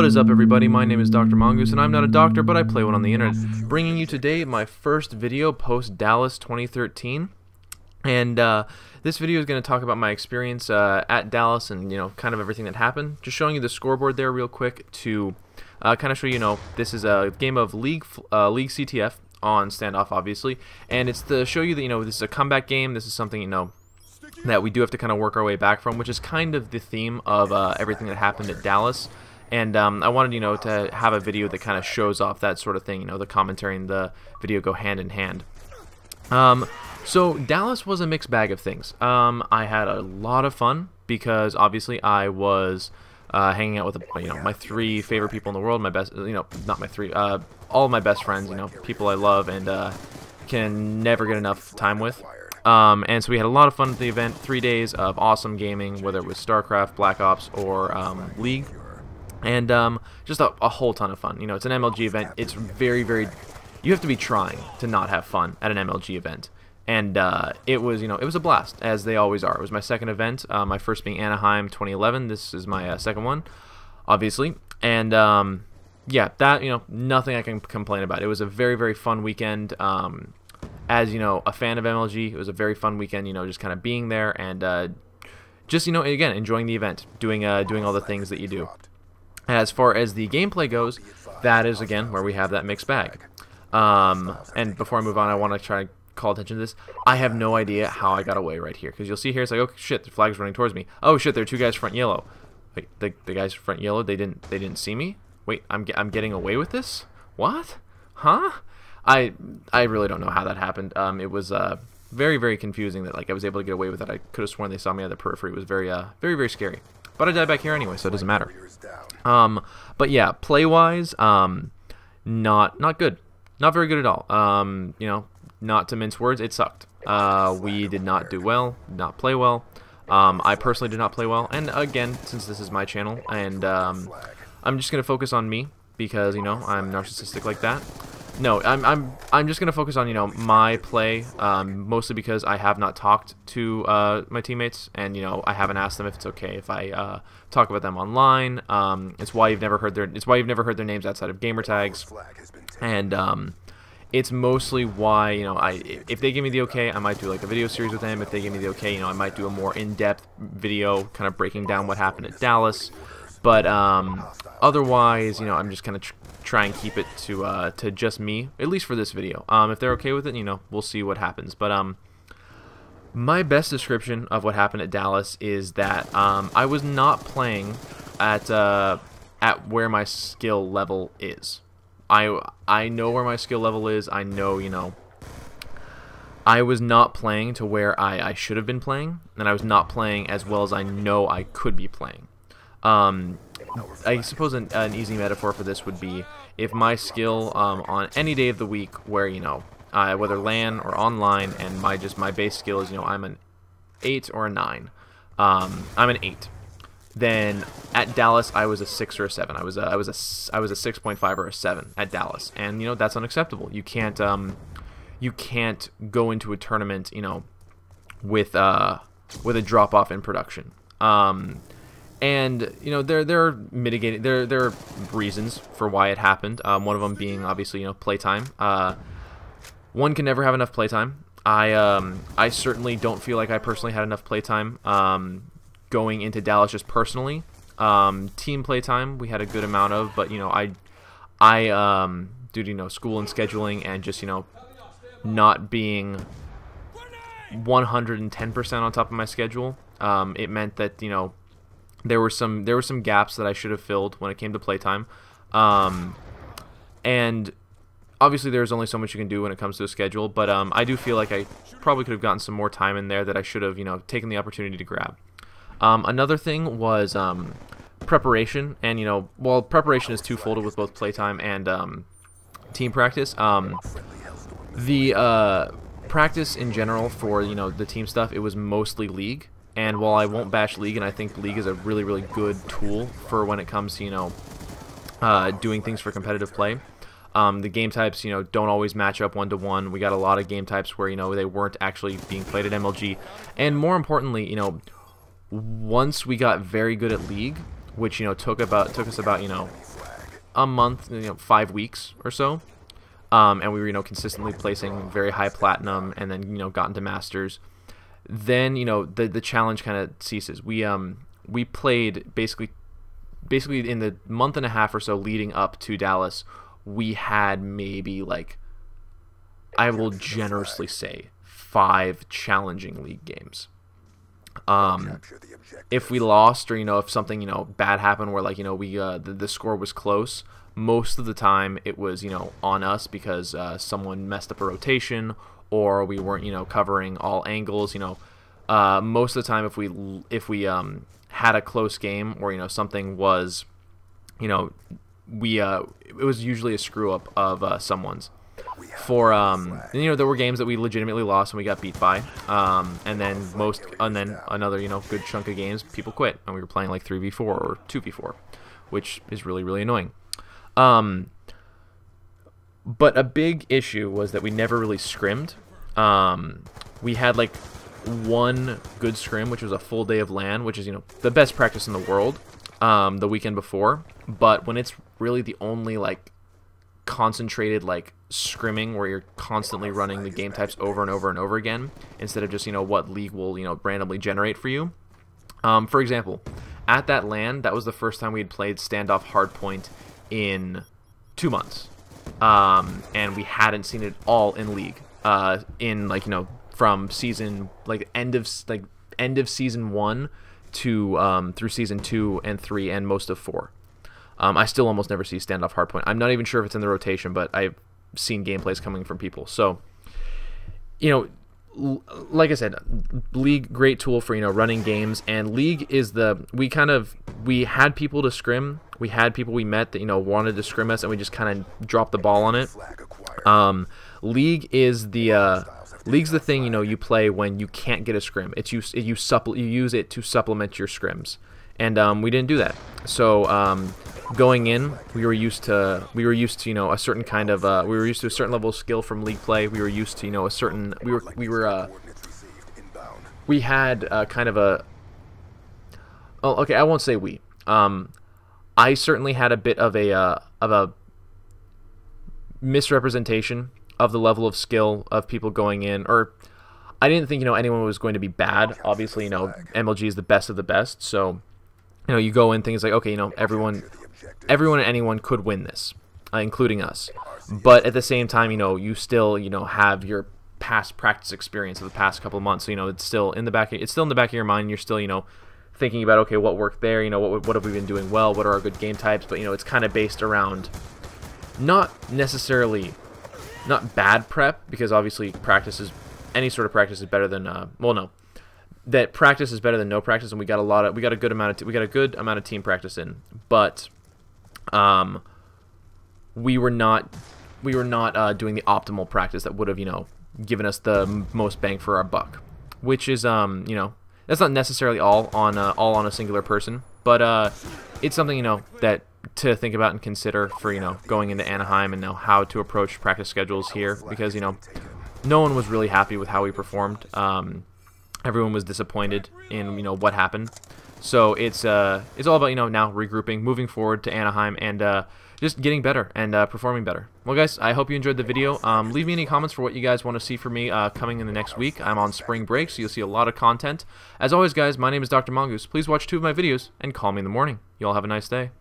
is up, everybody? My name is Dr. Mongoose, and I'm not a doctor, but I play one on the internet. Bringing you today my first video post Dallas 2013, and this video is going to talk about my experience at Dallas and kind of everything that happened. Just showing you the scoreboard there real quick to kind of show this is a game of League CTF on standoff, obviously, and it's to show you that this is a comeback game. This is something that we do have to kind of work our way back from, which is kind of the theme of everything that happened at Dallas. And I wanted, to have a video that kind of shows off that sort of thing. The commentary and the video go hand in hand. So Dallas was a mixed bag of things. I had a lot of fun because obviously I was hanging out with my three favorite people in the world. My best, not my three, all of my best friends. People I love and can never get enough time with. And so we had a lot of fun at the event. 3 days of awesome gaming, whether it was StarCraft, Black Ops, or League. And just a whole ton of fun. It's an MLG event. It's very, very... You have to be trying to not have fun at an MLG event. And it was, it was a blast, as they always are. It was my second event, my first being Anaheim 2011. This is my second one, obviously. And, yeah, that, nothing I can complain about. It was a very, very fun weekend. As, a fan of MLG, it was a very fun weekend, just kind of being there and just, again, enjoying the event, doing all the things that you do. As far as the gameplay goes, that is, again, where we have that mixed bag. And before I move on, I want to try to call attention to this. I have no idea how I got away right here, because you'll see here, it's like, oh, shit, the flag's running towards me. Oh, shit, there are two guys front yellow. Wait, the guys front yellow, they didn't see me? Wait, I'm getting away with this? What? Huh? I really don't know how that happened. It was very, very confusing that I was able to get away with it. I could have sworn they saw me at the periphery. It was very, very, very scary. But I died back here anyway, so it doesn't matter. But yeah, play-wise, not good. Not very good at all. Not to mince words, it sucked. We did not do well, not play well. I personally did not play well. And again, since this is my channel, and I'm just gonna focus on me because I'm narcissistic like that. No, I'm just gonna focus on my play, mostly because I have not talked to my teammates, and I haven't asked them if it's okay if I talk about them online. It's why you've never heard their names outside of gamer tags, and it's mostly why if they give me the okay, I might do like a video series with them. If they give me the okay, I might do a more in-depth video, kind of breaking down what happened at Dallas. But otherwise, I'm just gonna try and keep it to just me, at least for this video. If they're okay with it, we'll see what happens. But my best description of what happened at Dallas is that I was not playing at where my skill level is. I know where my skill level is. I know, I was not playing to where I should have been playing, and I was not playing as well as I know I could be playing. I suppose an easy metaphor for this would be if my skill on any day of the week where whether LAN or online, and my base skill is I'm an 8 or a 9. I'm an 8. Then at Dallas I was a 6 or a 7. I was a 6.5 or a 7 at Dallas, and that's unacceptable. You can't go into a tournament with a drop off in production. And there are mitigating there are reasons for why it happened. One of them being obviously playtime. One can never have enough playtime. I certainly don't feel like I personally had enough playtime going into Dallas just personally. Team playtime we had a good amount of, but I due to school and scheduling and just not being 110% on top of my schedule, it meant that there were some gaps that I should have filled when it came to playtime, and obviously there's only so much you can do when it comes to a schedule. But I do feel like I probably could have gotten some more time in there that I should have taken the opportunity to grab. Another thing was preparation, and while preparation is twofold with both playtime and team practice, the practice in general for the team stuff, it was mostly League. And while I won't bash League, and I think League is a really, really good tool for when it comes to, doing things for competitive play, the game types, don't always match up one-to-one. We got a lot of game types where, they weren't actually being played at MLG. And more importantly, once we got very good at League, which took us about a month, 5 weeks or so. And we were, consistently placing very high platinum, and then, got into masters. Then, the challenge kind of ceases. We played basically in the month and a half or so leading up to Dallas, we had maybe, like, I will generously say 5 challenging league games. If we lost, or if something bad happened where, like, the score was close, most of the time it was on us because someone messed up a rotation, or we weren't covering all angles. Most of the time if we had a close game, or something was it was usually a screw up of someone's. For there were games that we legitimately lost and we got beat by, and then another good chunk of games people quit and we were playing like 3v4 or 2v4, which is really, really annoying. But a big issue was that we never really scrimmed. We had like one good scrim, which was a full day of LAN, which is the best practice in the world, the weekend before. But when it's really the only like concentrated like scrimming where you're constantly running the game types over and over and over again instead of just what league will randomly generate for you. For example, at that LAN, that was the first time we had played standoff hardpoint in 2 months, and we hadn't seen it all in league in like from season end of season 1 to through season 2 and 3 and most of 4. I still almost never see standoff hardpoint. I'm not even sure if it's in the rotation, but I've seen gameplays coming from people. So, like I said, League, great tool for running games, and League is we had people to scrim. We had people we met that wanted to scrim us, and we just kind of dropped the ball on it. League is League's the thing you play when you can't get a scrim. It's you use it to supplement your scrims, and we didn't do that. So going in, we were used to a certain kind of we were used to a certain level of skill from league play. We were used to a certain we had kind of a I won't say we. I certainly had a bit of a misrepresentation of the level of skill of people going in, or I didn't think anyone was going to be bad. Obviously, MLG is the best of the best, so you go in things like, okay, everyone and anyone could win this, including us. But at the same time, you still have your past practice experience of the past couple of months. So, it's still in the back of your mind. You're still thinking about, okay, what worked there, what have we been doing well, what are our good game types, but it's kind of based around not necessarily not bad prep, because obviously any sort of practice is better than that practice is better than no practice, and we got a good amount of team practice in, but we were not doing the optimal practice that would have given us the most bang for our buck, which is that's not necessarily all on a singular person, but it's something that to think about and consider for going into Anaheim and how to approach practice schedules here, because no one was really happy with how we performed. Everyone was disappointed in what happened. So it's all about now regrouping, moving forward to Anaheim, and just getting better and performing better. Well, guys, I hope you enjoyed the video. Leave me any comments for what you guys want to see from me coming in the next week. I'm on spring break, so you'll see a lot of content. As always, guys, my name is Dr. Mongoose. Please watch 2 of my videos and call me in the morning. You all have a nice day.